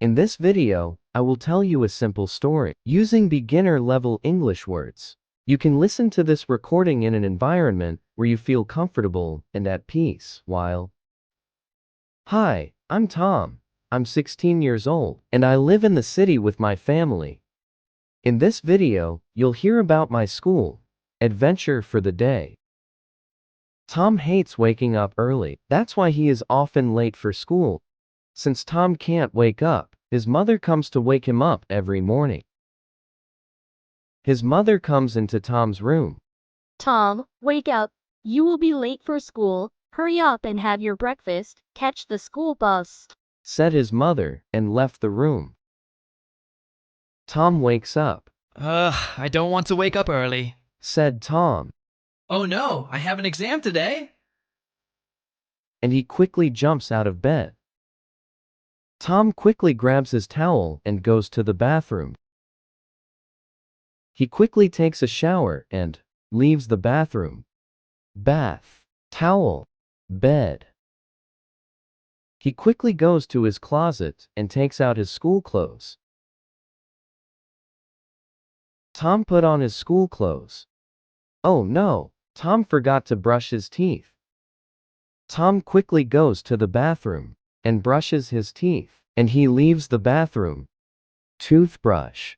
In this video, I will tell you a simple story using beginner-level English words. You can listen to this recording in an environment where you feel comfortable and at peace while. Hi, I'm Tom. I'm 16 years old, and I live in the city with my family. In this video, you'll hear about my school adventure for the day. Tom hates waking up early. That's why he is often late for school. Since Tom can't wake up, his mother comes to wake him up every morning. His mother comes into Tom's room. Tom, wake up. You will be late for school. Hurry up and have your breakfast. Catch the school bus, Said his mother, and left the room. Tom wakes up. I don't want to wake up early. Said Tom, Oh no, I have an exam today. and he quickly jumps out of bed. Tom quickly grabs his towel and goes to the bathroom. He quickly takes a shower and leaves the bathroom. Bath, towel, bed. He quickly goes to his closet and takes out his school clothes. Tom put on his school clothes. Oh no, Tom forgot to brush his teeth. Tom quickly goes to the bathroom and brushes his teeth, and he leaves the bathroom. Toothbrush.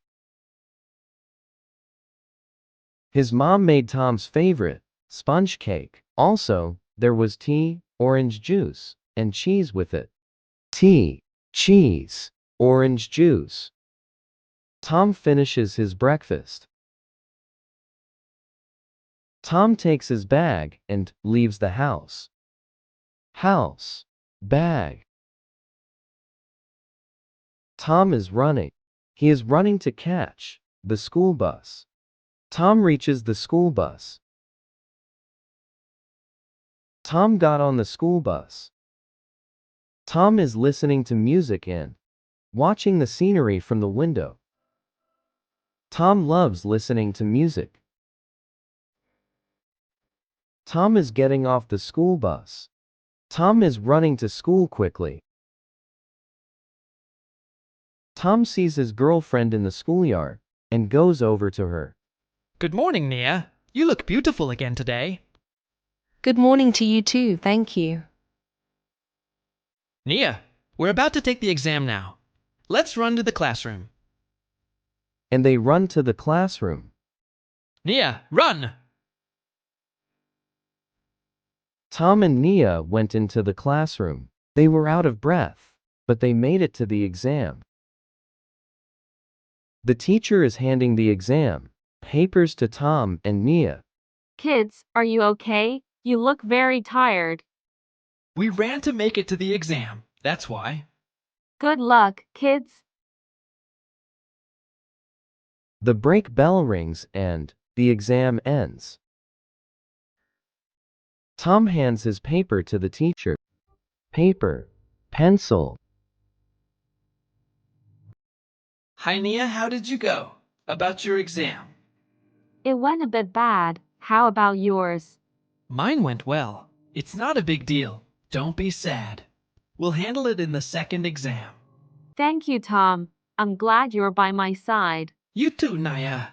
His mom made Tom's favorite, sponge cake. Also, there was tea, orange juice, and cheese with it. Tea, cheese, orange juice. Tom finishes his breakfast. Tom takes his bag and leaves the house. House, bag. Tom is running. He is running to catch the school bus. Tom reaches the school bus. Tom got on the school bus. Tom is listening to music and watching the scenery from the window. Tom loves listening to music. Tom is getting off the school bus. Tom is running to school quickly. Tom sees his girlfriend in the schoolyard and goes over to her. Good morning, Nia. You look beautiful again today. Good morning to you too, thank you. Nia, we're about to take the exam now. Let's run to the classroom. And they run to the classroom. Nia, run! Tom and Nia went into the classroom. They were out of breath, but they made it to the exam. The teacher is handing the exam papers to Tom and Nia. Kids, are you okay? You look very tired. We ran to make it to the exam. That's why. Good luck, kids. The break bell rings and the exam ends. Tom hands his paper to the teacher. Paper, pencil. Hi, Nia, how did you go? About your exam. It went a bit bad. How about yours? Mine went well. It's not a big deal. Don't be sad. We'll handle it in the second exam. Thank you, Tom. I'm glad you're by my side. You too, Nia.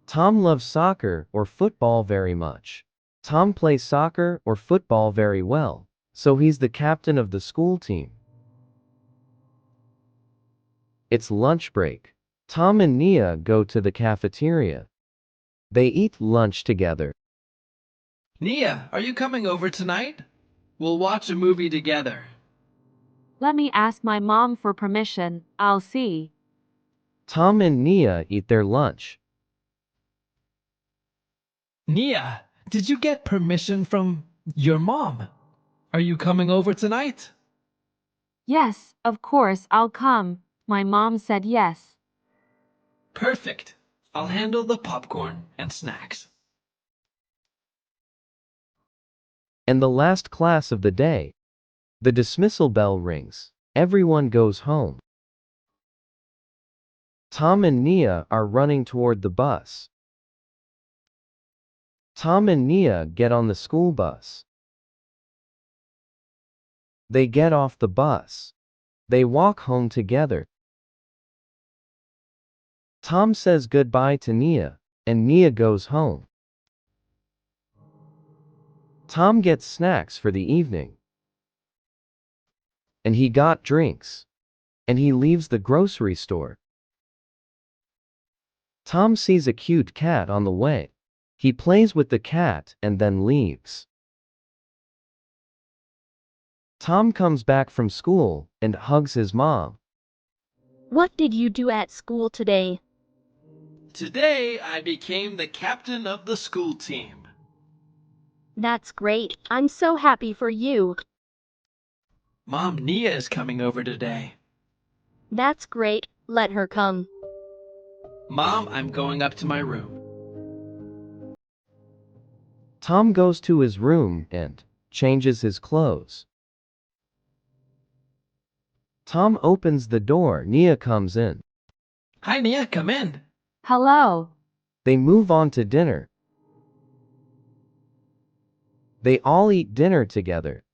Tom loves soccer or football very much. Tom plays soccer or football very well, so he's the captain of the school team. It's lunch break. Tom and Nia go to the cafeteria. They eat lunch together. Nia, are you coming over tonight? We'll watch a movie together. Let me ask my mom for permission. I'll see. Tom and Nia eat their lunch. Nia, did you get permission from your mom? Are you coming over tonight? Yes, of course, I'll come. My mom said yes. Perfect. I'll handle the popcorn and snacks. And the last class of the day. The dismissal bell rings. Everyone goes home. Tom and Nia are running toward the bus. Tom and Nia get on the school bus. They get off the bus. They walk home together. Tom says goodbye to Nia, and Nia goes home. Tom gets snacks for the evening. And he got drinks. And he leaves the grocery store. Tom sees a cute cat on the way. He plays with the cat and then leaves. Tom comes back from school and hugs his mom. What did you do at school today? Today, I became the captain of the school team. That's great. I'm so happy for you. Mom, Nia is coming over today. That's great. Let her come. Mom, I'm going up to my room. Tom goes to his room and changes his clothes. Tom opens the door. Nia comes in. Hi, Nia, come in. Hello. They move on to dinner. They all eat dinner together.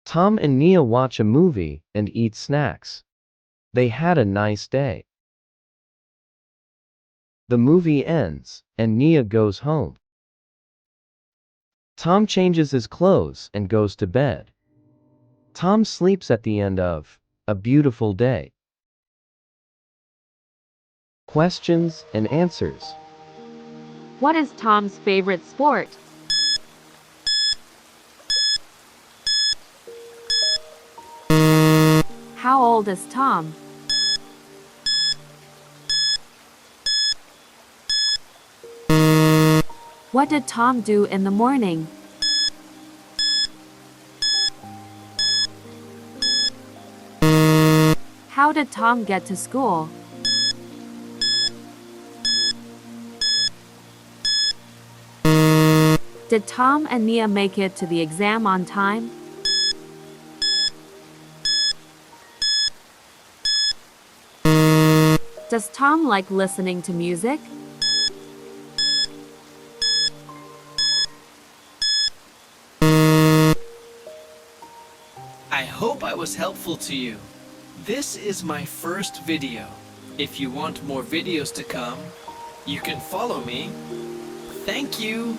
Tom and Nia watch a movie and eat snacks. They had a nice day. The movie ends, and Nia goes home. Tom changes his clothes and goes to bed. Tom sleeps at the end of A Beautiful Day. Questions and answers. What is Tom's favorite sport? How old is Tom? What did Tom do in the morning? How did Tom get to school? Did Tom and Nia make it to the exam on time? Does Tom like listening to music? I hope I was helpful to you. This is my first video. If you want more videos to come, you can follow me. Thank you.